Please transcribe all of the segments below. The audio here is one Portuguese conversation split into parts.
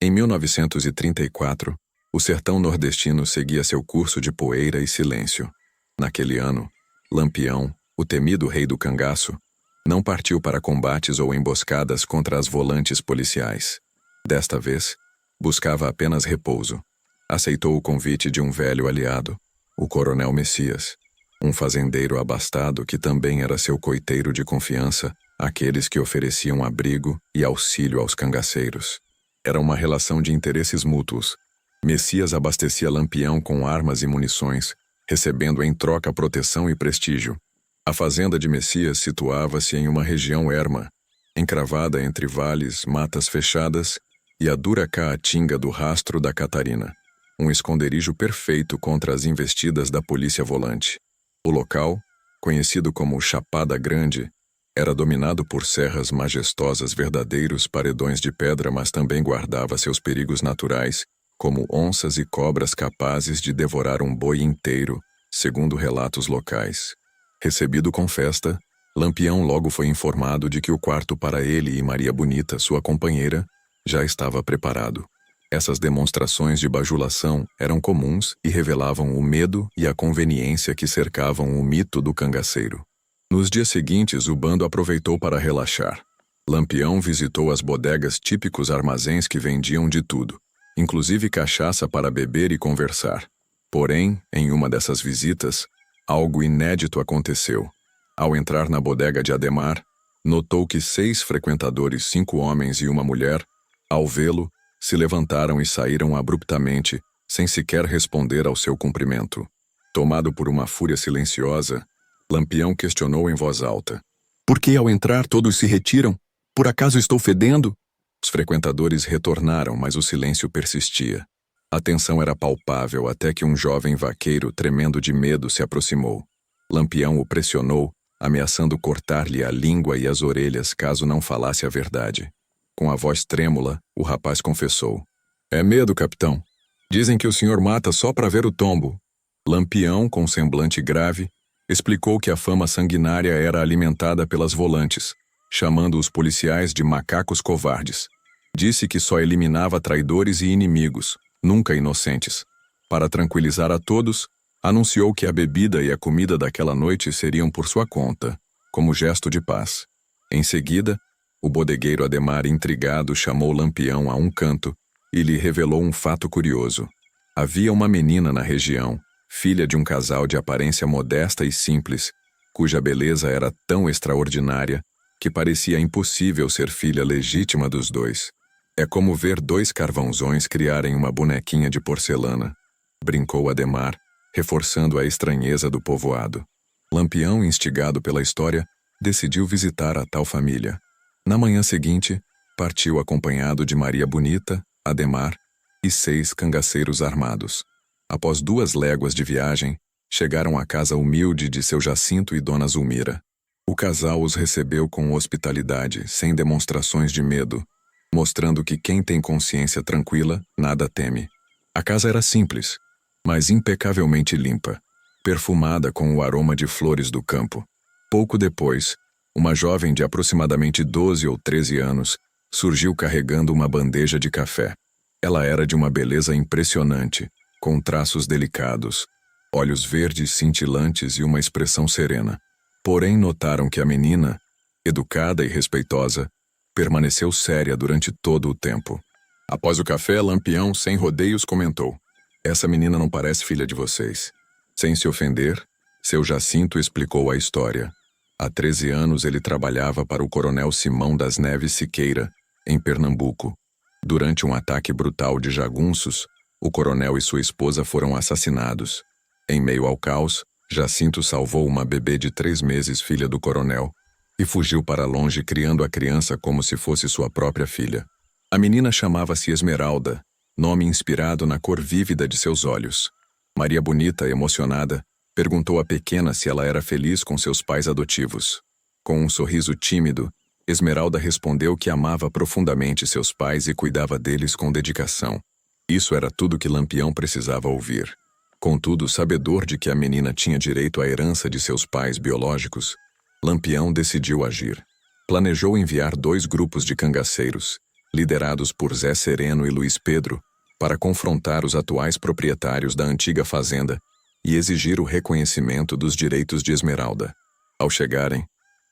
Em 1934, o sertão nordestino seguia seu curso de poeira e silêncio. Naquele ano, Lampião, o temido rei do cangaço, não partiu para combates ou emboscadas contra as volantes policiais. Desta vez, buscava apenas repouso. Aceitou o convite de um velho aliado, o coronel Messias, um fazendeiro abastado que também era seu coiteiro de confiança, aqueles que ofereciam abrigo e auxílio aos cangaceiros. Era uma relação de interesses mútuos. Messias abastecia Lampião com armas e munições, recebendo em troca proteção e prestígio. A fazenda de Messias situava-se em uma região erma, encravada entre vales, matas fechadas e a dura caatinga do rastro da Catarina, um esconderijo perfeito contra as investidas da polícia volante. O local, conhecido como Chapada Grande, era dominado por serras majestosas, verdadeiros paredões de pedra, mas também guardava seus perigos naturais, como onças e cobras capazes de devorar um boi inteiro, segundo relatos locais. Recebido com festa, Lampião logo foi informado de que o quarto para ele e Maria Bonita, sua companheira, já estava preparado. Essas demonstrações de bajulação eram comuns e revelavam o medo e a conveniência que cercavam o mito do cangaceiro. Nos dias seguintes, o bando aproveitou para relaxar. Lampião visitou as bodegas, típicos armazéns que vendiam de tudo, inclusive cachaça para beber e conversar. Porém, em uma dessas visitas, algo inédito aconteceu. Ao entrar na bodega de Ademar, notou que 6 frequentadores, 5 homens e uma mulher, ao vê-lo, se levantaram e saíram abruptamente, sem sequer responder ao seu cumprimento. Tomado por uma fúria silenciosa, Lampião questionou em voz alta: "Por que ao entrar todos se retiram? Por acaso estou fedendo?" Os frequentadores retornaram, mas o silêncio persistia. A tensão era palpável até que um jovem vaqueiro, tremendo de medo, se aproximou. Lampião o pressionou, ameaçando cortar-lhe a língua e as orelhas caso não falasse a verdade. Com a voz trêmula, o rapaz confessou: "É medo, capitão. Dizem que o senhor mata só para ver o tombo." Lampião, com semblante grave, explicou que a fama sanguinária era alimentada pelas volantes, chamando os policiais de macacos covardes. Disse que só eliminava traidores e inimigos, nunca inocentes. Para tranquilizar a todos, anunciou que a bebida e a comida daquela noite seriam por sua conta, como gesto de paz. Em seguida, o bodegueiro Ademar, intrigado, chamou Lampião a um canto e lhe revelou um fato curioso. Havia uma menina na região, filha de um casal de aparência modesta e simples, cuja beleza era tão extraordinária que parecia impossível ser filha legítima dos dois. "É como ver 2 carvãozões criarem uma bonequinha de porcelana", brincou Ademar, reforçando a estranheza do povoado. Lampião, instigado pela história, decidiu visitar a tal família. Na manhã seguinte, partiu acompanhado de Maria Bonita, Ademar e 6 cangaceiros armados. Após 2 léguas de viagem, chegaram à casa humilde de seu Jacinto e dona Zulmira. O casal os recebeu com hospitalidade, sem demonstrações de medo, mostrando que quem tem consciência tranquila nada teme. A casa era simples, mas impecavelmente limpa, perfumada com o aroma de flores do campo. Pouco depois, uma jovem de aproximadamente 12 ou 13 anos surgiu carregando uma bandeja de café. Ela era de uma beleza impressionante, com traços delicados, olhos verdes cintilantes e uma expressão serena. Porém, notaram que a menina, educada e respeitosa, permaneceu séria durante todo o tempo. Após o café, Lampião, sem rodeios, comentou: "Essa menina não parece filha de vocês." Sem se ofender, seu Jacinto explicou a história. Há 13 anos ele trabalhava para o coronel Simão das Neves Siqueira, em Pernambuco. Durante um ataque brutal de jagunços, o coronel e sua esposa foram assassinados. Em meio ao caos, Jacinto salvou uma bebê de 3 meses, filha do coronel, e fugiu para longe criando a criança como se fosse sua própria filha. A menina chamava-se Esmeralda, nome inspirado na cor vívida de seus olhos. Maria Bonita, emocionada, perguntou à pequena se ela era feliz com seus pais adotivos. Com um sorriso tímido, Esmeralda respondeu que amava profundamente seus pais e cuidava deles com dedicação. Isso era tudo que Lampião precisava ouvir. Contudo, sabedor de que a menina tinha direito à herança de seus pais biológicos, Lampião decidiu agir. Planejou enviar 2 grupos de cangaceiros, liderados por Zé Sereno e Luiz Pedro, para confrontar os atuais proprietários da antiga fazenda e exigir o reconhecimento dos direitos de Esmeralda. Ao chegarem,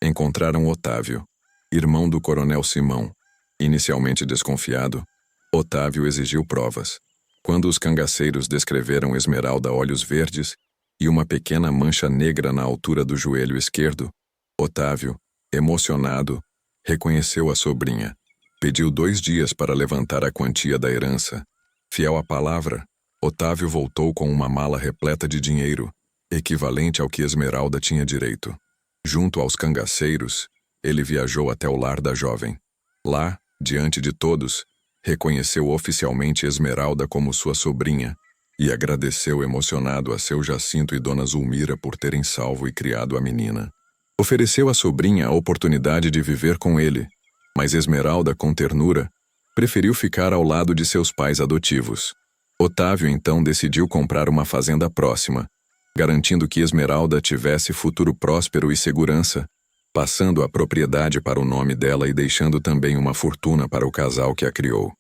encontraram Otávio, irmão do coronel Simão. Inicialmente desconfiado, Otávio exigiu provas. Quando os cangaceiros descreveram Esmeralda olhos verdes e uma pequena mancha negra na altura do joelho esquerdo, Otávio, emocionado, reconheceu a sobrinha. Pediu 2 dias para levantar a quantia da herança. Fiel à palavra, Otávio voltou com uma mala repleta de dinheiro, equivalente ao que Esmeralda tinha direito. Junto aos cangaceiros, ele viajou até o lar da jovem. Lá, diante de todos, reconheceu oficialmente Esmeralda como sua sobrinha e agradeceu emocionado a seu Jacinto e Dona Zulmira por terem salvo e criado a menina. Ofereceu à sobrinha a oportunidade de viver com ele, mas Esmeralda, com ternura, preferiu ficar ao lado de seus pais adotivos. Otávio então decidiu comprar uma fazenda próxima, garantindo que Esmeralda tivesse futuro próspero e segurança, passando a propriedade para o nome dela e deixando também uma fortuna para o casal que a criou.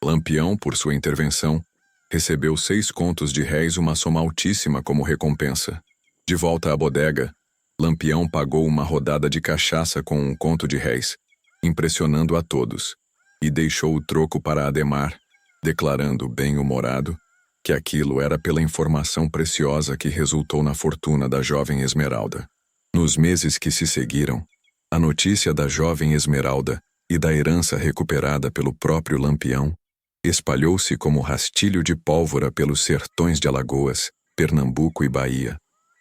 Lampião, por sua intervenção, recebeu 6 contos de réis, uma soma altíssima como recompensa. De volta à bodega, Lampião pagou uma rodada de cachaça com 1 conto de réis, impressionando a todos, e deixou o troco para Ademar, declarando, bem-humorado, que aquilo era pela informação preciosa que resultou na fortuna da jovem Esmeralda. Nos meses que se seguiram, a notícia da jovem Esmeralda e da herança recuperada pelo próprio Lampião espalhou-se como rastilho de pólvora pelos sertões de Alagoas, Pernambuco e Bahia.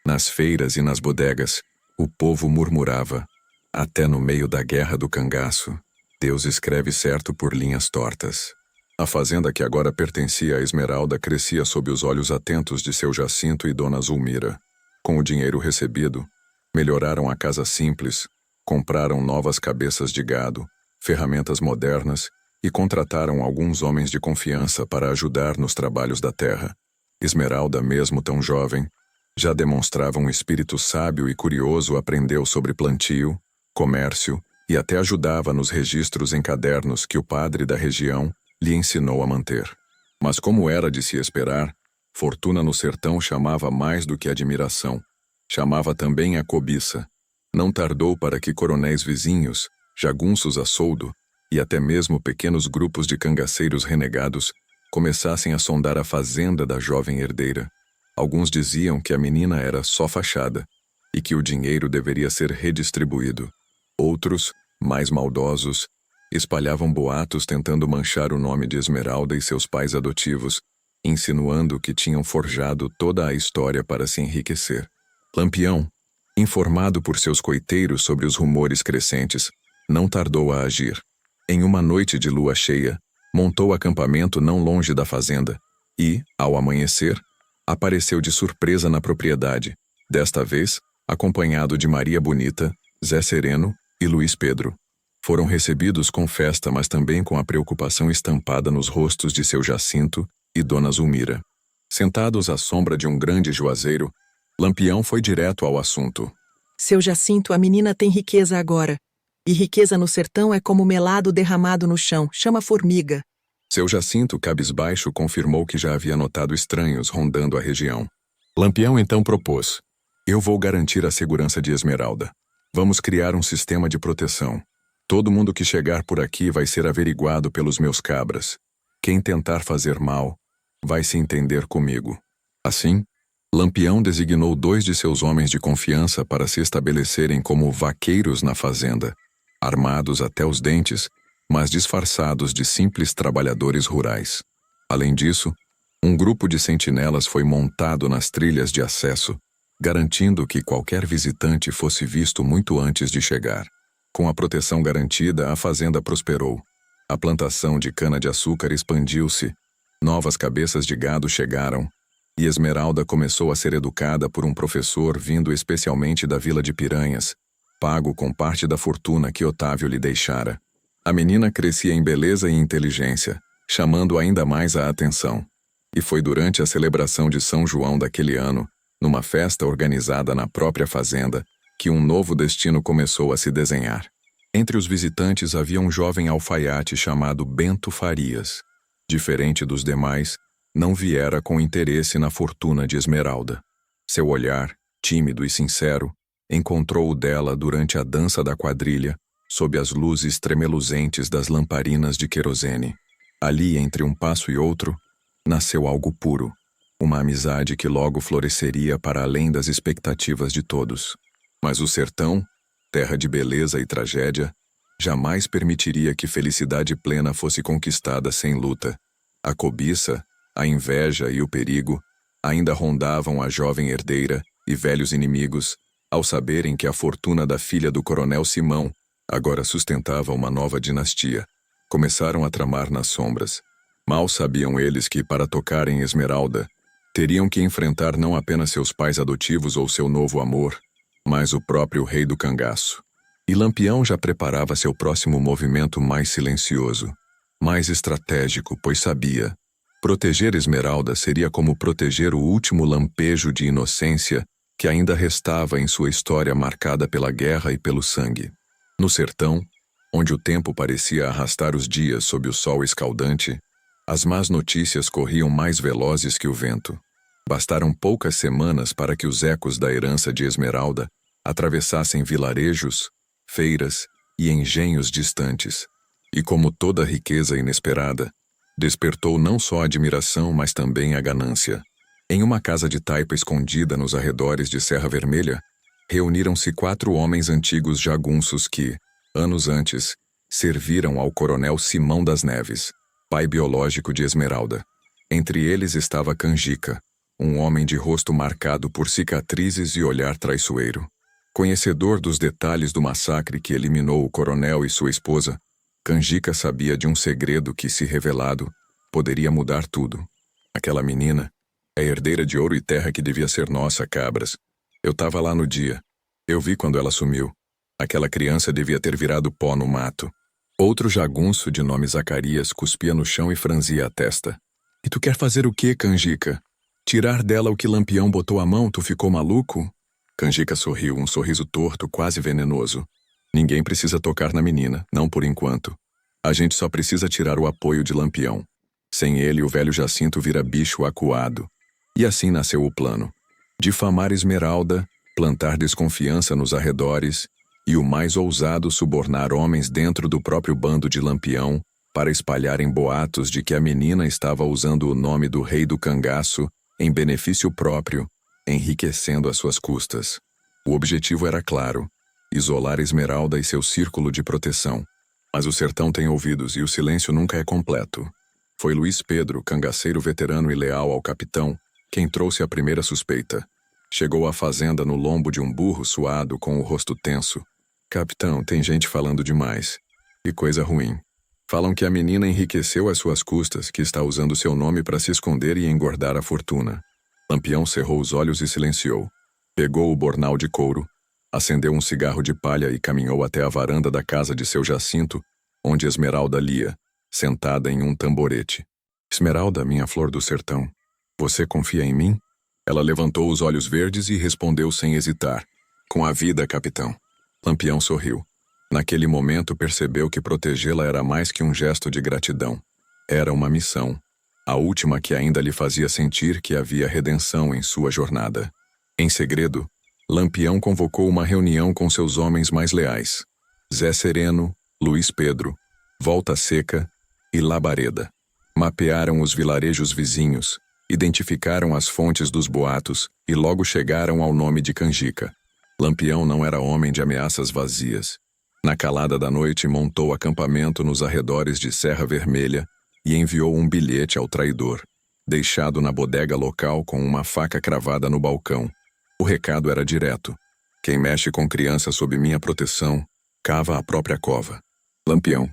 Nas feiras e nas bodegas, o povo murmurava, até no meio da guerra do cangaço, Deus escreve certo por linhas tortas. A fazenda que agora pertencia a Esmeralda crescia sob os olhos atentos de seu Jacinto e Dona Zulmira. Com o dinheiro recebido, melhoraram a casa simples, compraram novas cabeças de gado, ferramentas modernas e contrataram alguns homens de confiança para ajudar nos trabalhos da terra. Esmeralda, mesmo tão jovem, já demonstrava um espírito sábio e curioso, aprendeu sobre plantio, comércio e até ajudava nos registros em cadernos que o padre da região lhe ensinou a manter. Mas como era de se esperar, fortuna no sertão chamava mais do que admiração. Chamava também a cobiça. Não tardou para que coronéis vizinhos, jagunços a soldo, e até mesmo pequenos grupos de cangaceiros renegados começassem a sondar a fazenda da jovem herdeira. Alguns diziam que a menina era só fachada e que o dinheiro deveria ser redistribuído. Outros, mais maldosos, espalhavam boatos tentando manchar o nome de Esmeralda e seus pais adotivos, insinuando que tinham forjado toda a história para se enriquecer. Lampião, informado por seus coiteiros sobre os rumores crescentes, não tardou a agir. Em uma noite de lua cheia, montou acampamento não longe da fazenda e, ao amanhecer, apareceu de surpresa na propriedade, desta vez acompanhado de Maria Bonita, Zé Sereno e Luiz Pedro. Foram recebidos com festa, mas também com a preocupação estampada nos rostos de seu Jacinto e Dona Zulmira. Sentados à sombra de um grande juazeiro, Lampião foi direto ao assunto. Seu Jacinto, a menina tem riqueza agora. E riqueza no sertão é como melado derramado no chão, chama formiga. Seu Jacinto, cabisbaixo, confirmou que já havia notado estranhos rondando a região. Lampião então propôs: eu vou garantir a segurança de Esmeralda. Vamos criar um sistema de proteção. Todo mundo que chegar por aqui vai ser averiguado pelos meus cabras. Quem tentar fazer mal, vai se entender comigo. Assim, Lampião designou 2 de seus homens de confiança para se estabelecerem como vaqueiros na fazenda, armados até os dentes, mas disfarçados de simples trabalhadores rurais. Além disso, um grupo de sentinelas foi montado nas trilhas de acesso, garantindo que qualquer visitante fosse visto muito antes de chegar. Com a proteção garantida, a fazenda prosperou. A plantação de cana-de-açúcar expandiu-se, novas cabeças de gado chegaram, e Esmeralda começou a ser educada por um professor vindo especialmente da vila de Piranhas, pago com parte da fortuna que Otávio lhe deixara. A menina crescia em beleza e inteligência, chamando ainda mais a atenção. E foi durante a celebração de São João daquele ano, numa festa organizada na própria fazenda, que um novo destino começou a se desenhar. Entre os visitantes havia um jovem alfaiate chamado Bento Farias. Diferente dos demais, não viera com interesse na fortuna de Esmeralda. Seu olhar, tímido e sincero, encontrou o dela durante a dança da quadrilha, sob as luzes tremeluzentes das lamparinas de querosene. Ali, entre um passo e outro, nasceu algo puro, uma amizade que logo floresceria para além das expectativas de todos. Mas o sertão, terra de beleza e tragédia, jamais permitiria que felicidade plena fosse conquistada sem luta. A cobiça, a inveja e o perigo ainda rondavam a jovem herdeira e velhos inimigos, ao saberem que a fortuna da filha do coronel Simão agora sustentava uma nova dinastia. Começaram a tramar nas sombras. Mal sabiam eles que, para tocarem Esmeralda, teriam que enfrentar não apenas seus pais adotivos ou seu novo amor, mas o próprio rei do cangaço. E Lampião já preparava seu próximo movimento mais silencioso, mais estratégico, pois sabia: proteger Esmeralda seria como proteger o último lampejo de inocência que ainda restava em sua história marcada pela guerra e pelo sangue. No sertão, onde o tempo parecia arrastar os dias sob o sol escaldante, as más notícias corriam mais velozes que o vento. Bastaram poucas semanas para que os ecos da herança de Esmeralda atravessassem vilarejos, feiras e engenhos distantes. E como toda riqueza inesperada, despertou não só a admiração, mas também a ganância. Em uma casa de taipa escondida nos arredores de Serra Vermelha, reuniram-se 4 homens antigos jagunços que, anos antes, serviram ao coronel Simão das Neves, pai biológico de Esmeralda. Entre eles estava Canjica, um homem de rosto marcado por cicatrizes e olhar traiçoeiro. Conhecedor dos detalhes do massacre que eliminou o coronel e sua esposa, Canjica sabia de um segredo que, se revelado, poderia mudar tudo. Aquela menina é herdeira de ouro e terra que devia ser nossa, cabras. Eu estava lá no dia. Eu vi quando ela sumiu. Aquela criança devia ter virado pó no mato. Outro jagunço, de nome Zacarias, cuspia no chão e franzia a testa. E tu quer fazer o quê, Canjica? Tirar dela o que Lampião botou à mão, tu ficou maluco? Canjica sorriu, um sorriso torto, quase venenoso. Ninguém precisa tocar na menina, não por enquanto. A gente só precisa tirar o apoio de Lampião. Sem ele, o velho Jacinto vira bicho acuado. E assim nasceu o plano: difamar Esmeralda, plantar desconfiança nos arredores e, o mais ousado, subornar homens dentro do próprio bando de Lampião para espalharem boatos de que a menina estava usando o nome do rei do cangaço em benefício próprio, enriquecendo às suas custas. O objetivo era claro: isolar Esmeralda e seu círculo de proteção. Mas o sertão tem ouvidos e o silêncio nunca é completo. Foi Luiz Pedro, cangaceiro veterano e leal ao capitão, quem trouxe a primeira suspeita. Chegou à fazenda no lombo de um burro suado, com o rosto tenso. Capitão, tem gente falando demais. E coisa ruim. Falam que a menina enriqueceu às suas custas, que está usando seu nome para se esconder e engordar a fortuna. Lampião cerrou os olhos e silenciou. Pegou o bornal de couro, acendeu um cigarro de palha e caminhou até a varanda da casa de seu Jacinto, onde Esmeralda lia, sentada em um tamborete. Esmeralda, minha flor do sertão, você confia em mim? Ela levantou os olhos verdes e respondeu sem hesitar: com a vida, capitão. Lampião sorriu. Naquele momento percebeu que protegê-la era mais que um gesto de gratidão. Era uma missão, a última que ainda lhe fazia sentir que havia redenção em sua jornada. Em segredo, Lampião convocou uma reunião com seus homens mais leais: Zé Sereno, Luiz Pedro, Volta Seca e Labareda. Mapearam os vilarejos vizinhos, identificaram as fontes dos boatos e logo chegaram ao nome de Canjica. Lampião não era homem de ameaças vazias. Na calada da noite montou acampamento nos arredores de Serra Vermelha e enviou um bilhete ao traidor, deixado na bodega local com uma faca cravada no balcão. O recado era direto: quem mexe com criança sob minha proteção, cava a própria cova. Lampião.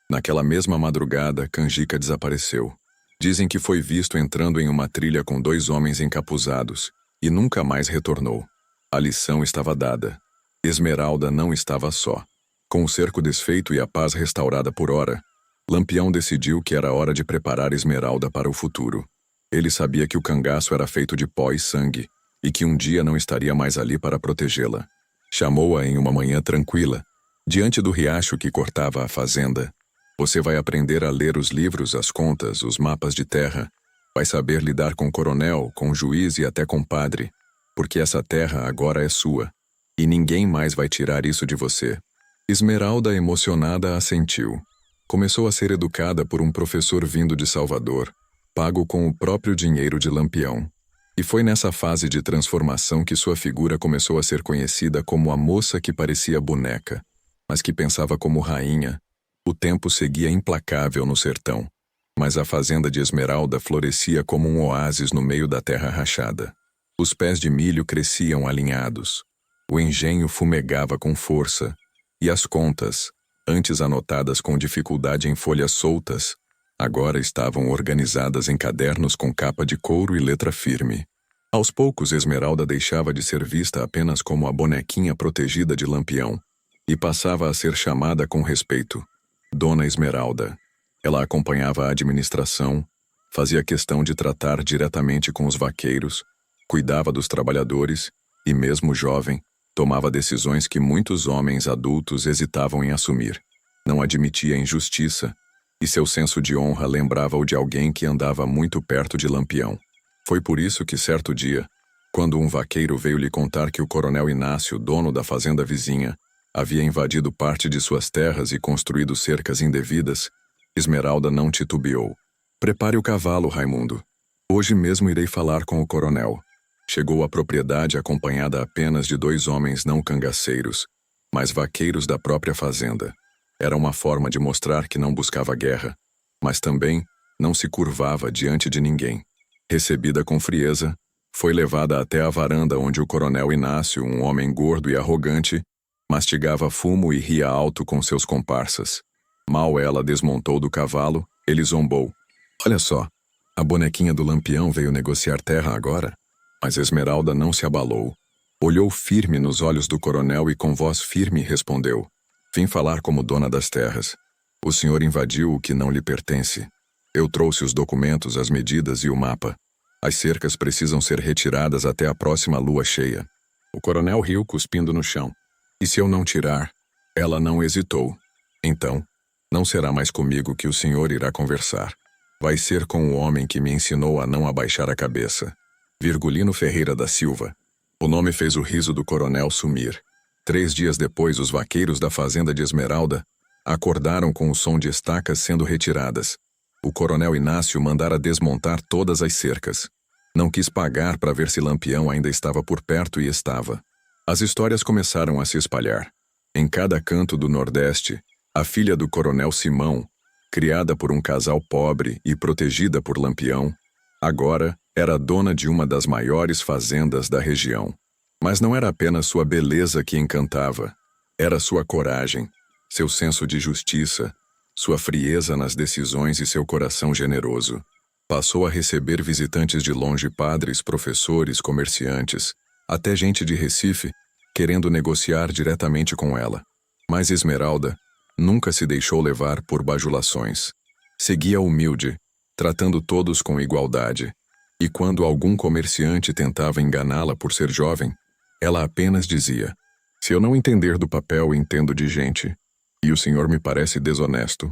Naquela mesma madrugada, Canjica desapareceu. Dizem que foi visto entrando em uma trilha com 2 homens encapuzados e nunca mais retornou. A lição estava dada. Esmeralda não estava só. Com o cerco desfeito e a paz restaurada por ora, Lampião decidiu que era hora de preparar Esmeralda para o futuro. Ele sabia que o cangaço era feito de pó e sangue, e que um dia não estaria mais ali para protegê-la. Chamou-a em uma manhã tranquila, Diante do riacho que cortava a fazenda, você vai aprender a ler os livros, as contas, os mapas de terra. Vai saber lidar com o coronel, com o juiz e até com o padre, porque essa terra agora é sua, e ninguém mais vai tirar isso de você. Esmeralda, emocionada, assentiu. Começou a ser educada por um professor vindo de Salvador, pago com o próprio dinheiro de Lampião. E foi nessa fase de transformação que sua figura começou a ser conhecida como a moça que parecia boneca, mas que pensava como rainha. O tempo seguia implacável no sertão, mas a fazenda de Esmeralda florescia como um oásis no meio da terra rachada. Os pés de milho cresciam alinhados, o engenho fumegava com força, e as contas, antes anotadas com dificuldade em folhas soltas, agora estavam organizadas em cadernos com capa de couro e letra firme. Aos poucos, Esmeralda deixava de ser vista apenas como a bonequinha protegida de Lampião, e passava a ser chamada com respeito. Dona Esmeralda. Ela acompanhava a administração, fazia questão de tratar diretamente com os vaqueiros, cuidava dos trabalhadores e, mesmo jovem, tomava decisões que muitos homens adultos hesitavam em assumir. Não admitia injustiça, e seu senso de honra lembrava-o de alguém que andava muito perto de Lampião. Foi por isso que, certo dia, quando um vaqueiro veio lhe contar que o coronel Inácio, dono da fazenda vizinha, havia invadido parte de suas terras e construído cercas indevidas, Esmeralda não titubeou. Prepare o cavalo, Raimundo. Hoje mesmo irei falar com o coronel. Chegou à propriedade acompanhada apenas de 2 homens não cangaceiros, mas vaqueiros da própria fazenda. Era uma forma de mostrar que não buscava guerra, mas também não se curvava diante de ninguém. Recebida com frieza, foi levada até a varanda onde o coronel Inácio, um homem gordo e arrogante, mastigava fumo e ria alto com seus comparsas. Mal ela desmontou do cavalo, ele zombou. Olha só, a bonequinha do Lampião veio negociar terra agora? Mas Esmeralda não se abalou. Olhou firme nos olhos do coronel e com voz firme respondeu. Vim falar como dona das terras. O senhor invadiu o que não lhe pertence. Eu trouxe os documentos, as medidas e o mapa. As cercas precisam ser retiradas até a próxima lua cheia. O coronel riu cuspindo no chão. E se eu não tirar? Ela não hesitou. Então, não será mais comigo que o senhor irá conversar. Vai ser com o homem que me ensinou a não abaixar a cabeça. Virgulino Ferreira da Silva. O nome fez o riso do coronel sumir. 3 dias depois, os vaqueiros da fazenda de Esmeralda acordaram com o som de estacas sendo retiradas. O coronel Inácio mandara desmontar todas as cercas. Não quis pagar para ver se Lampião ainda estava por perto e estava. As histórias começaram a se espalhar. Em cada canto do Nordeste, a filha do coronel Simão, criada por um casal pobre e protegida por Lampião, agora era dona de uma das maiores fazendas da região. Mas não era apenas sua beleza que encantava, era sua coragem, seu senso de justiça, sua frieza nas decisões e seu coração generoso. Passou a receber visitantes de longe, padres, professores, comerciantes, até gente de Recife, querendo negociar diretamente com ela. Mas Esmeralda nunca se deixou levar por bajulações. Seguia humilde, tratando todos com igualdade. E quando algum comerciante tentava enganá-la por ser jovem, ela apenas dizia: se eu não entender do papel, entendo de gente, e o senhor me parece desonesto.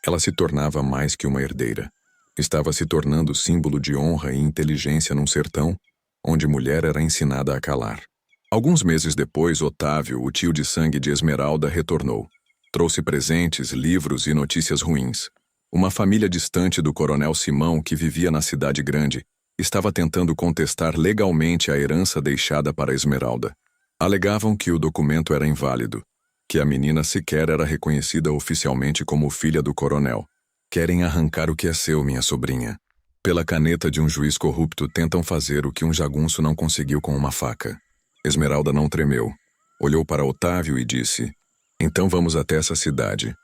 Ela se tornava mais que uma herdeira. Estava se tornando símbolo de honra e inteligência num sertão, onde mulher era ensinada a calar. Alguns meses depois, Otávio, o tio de sangue de Esmeralda, retornou. Trouxe presentes, livros e notícias ruins. Uma família distante do coronel Simão, que vivia na cidade grande, estava tentando contestar legalmente a herança deixada para Esmeralda. Alegavam que o documento era inválido, que a menina sequer era reconhecida oficialmente como filha do coronel. Querem arrancar o que é seu, minha sobrinha. Pela caneta de um juiz corrupto, tentam fazer o que um jagunço não conseguiu com uma faca. Esmeralda não tremeu. Olhou para Otávio e disse: então vamos até essa cidade.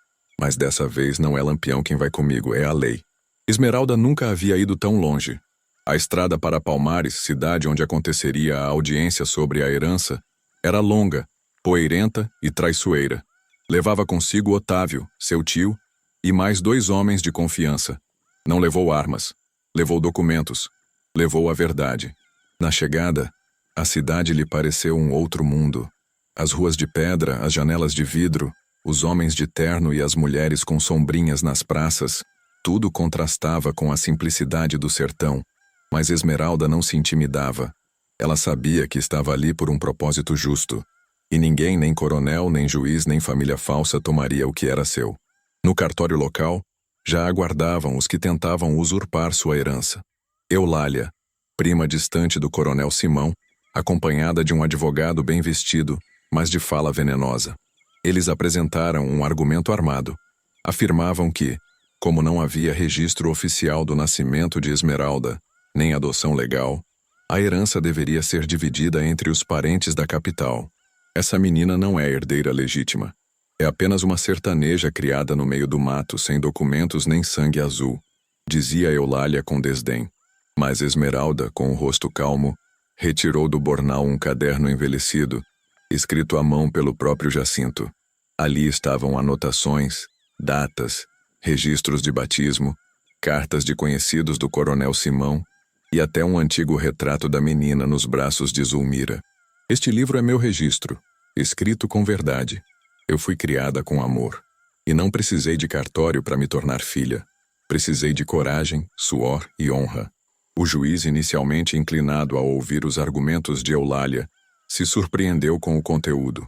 Mas dessa vez não é Lampião quem vai comigo, é a lei. Esmeralda nunca havia ido tão longe. A estrada para Palmares, cidade onde aconteceria a audiência sobre a herança, era longa, poeirenta e traiçoeira. Levava consigo Otávio, seu tio, e mais 2 homens de confiança. Não levou armas, levou documentos, levou a verdade. Na chegada, a cidade lhe pareceu um outro mundo. As ruas de pedra, as janelas de vidro, Os homens de terno e as mulheres com sombrinhas nas praças, tudo contrastava com a simplicidade do sertão. Mas Esmeralda não se intimidava. Ela sabia que estava ali por um propósito justo. E ninguém, nem coronel, nem juiz, nem família falsa tomaria o que era seu. No cartório local, já aguardavam os que tentavam usurpar sua herança. Eulália, prima distante do coronel Simão, acompanhada de um advogado bem vestido, mas de fala venenosa. Eles apresentaram um argumento armado. Afirmavam que, como não havia registro oficial do nascimento de Esmeralda, nem adoção legal, a herança deveria ser dividida entre os parentes da capital. Essa menina não é herdeira legítima. É apenas uma sertaneja criada no meio do mato, sem documentos nem sangue azul, dizia Eulália com desdém. Mas Esmeralda, com o rosto calmo, retirou do bornal um caderno envelhecido, escrito à mão pelo próprio Jacinto. Ali estavam anotações, datas, registros de batismo, cartas de conhecidos do coronel Simão e até um antigo retrato da menina nos braços de Zulmira. Este livro é meu registro, escrito com verdade. Eu fui criada com amor, e não precisei de cartório para me tornar filha. Precisei de coragem, suor e honra. O juiz, inicialmente inclinado a ouvir os argumentos de Eulália, se surpreendeu com o conteúdo.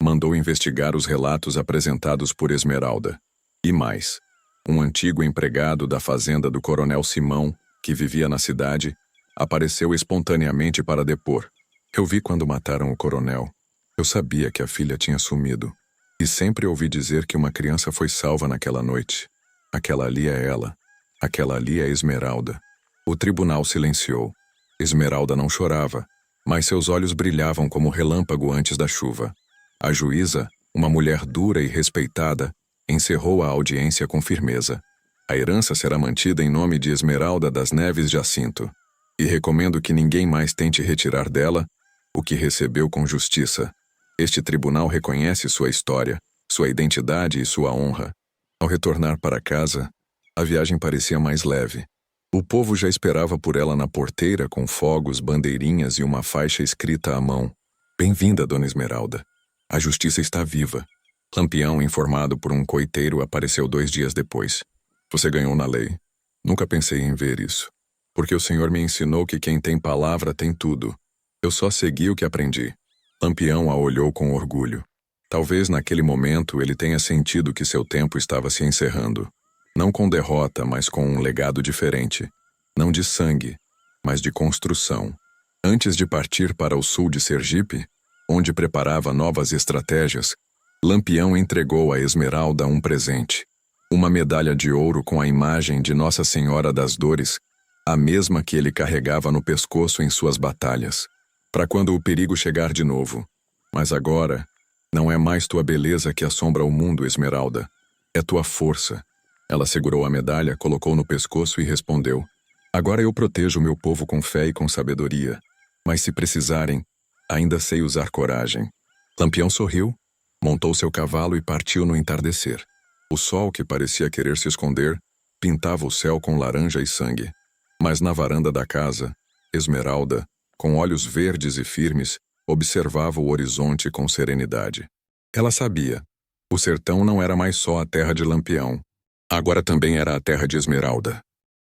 Mandou investigar os relatos apresentados por Esmeralda. E mais, um antigo empregado da fazenda do coronel Simão, que vivia na cidade, apareceu espontaneamente para depor. Eu vi quando mataram o coronel. Eu sabia que a filha tinha sumido. E sempre ouvi dizer que uma criança foi salva naquela noite. Aquela ali é ela. Aquela ali é Esmeralda. O tribunal silenciou. Esmeralda não chorava, mas seus olhos brilhavam como relâmpago antes da chuva. A juíza, uma mulher dura e respeitada, encerrou a audiência com firmeza. A herança será mantida em nome de Esmeralda das Neves Jacinto. E recomendo que ninguém mais tente retirar dela o que recebeu com justiça. Este tribunal reconhece sua história, sua identidade e sua honra. Ao retornar para casa, a viagem parecia mais leve. O povo já esperava por ela na porteira com fogos, bandeirinhas e uma faixa escrita à mão. Bem-vinda, Dona Esmeralda. A justiça está viva. Lampião, informado por um coiteiro, apareceu 2 dias depois. Você ganhou na lei. Nunca pensei em ver isso. Porque o senhor me ensinou que quem tem palavra tem tudo. Eu só segui o que aprendi. Lampião a olhou com orgulho. Talvez naquele momento ele tenha sentido que seu tempo estava se encerrando. Não com derrota, mas com um legado diferente. Não de sangue, mas de construção. Antes de partir para o sul de Sergipe, onde preparava novas estratégias, Lampião entregou a Esmeralda um presente. Uma medalha de ouro com a imagem de Nossa Senhora das Dores, a mesma que ele carregava no pescoço em suas batalhas. Para quando o perigo chegar de novo. Mas agora, não é mais tua beleza que assombra o mundo, Esmeralda. É tua força. Ela segurou a medalha, colocou no pescoço e respondeu. Agora eu protejo meu povo com fé e com sabedoria. Mas se precisarem, ainda sei usar coragem. Lampião sorriu, montou seu cavalo e partiu no entardecer. O sol, que parecia querer se esconder, pintava o céu com laranja e sangue. Mas na varanda da casa, Esmeralda, com olhos verdes e firmes, observava o horizonte com serenidade. Ela sabia. O sertão não era mais só a terra de Lampião. Agora também era a terra de Esmeralda.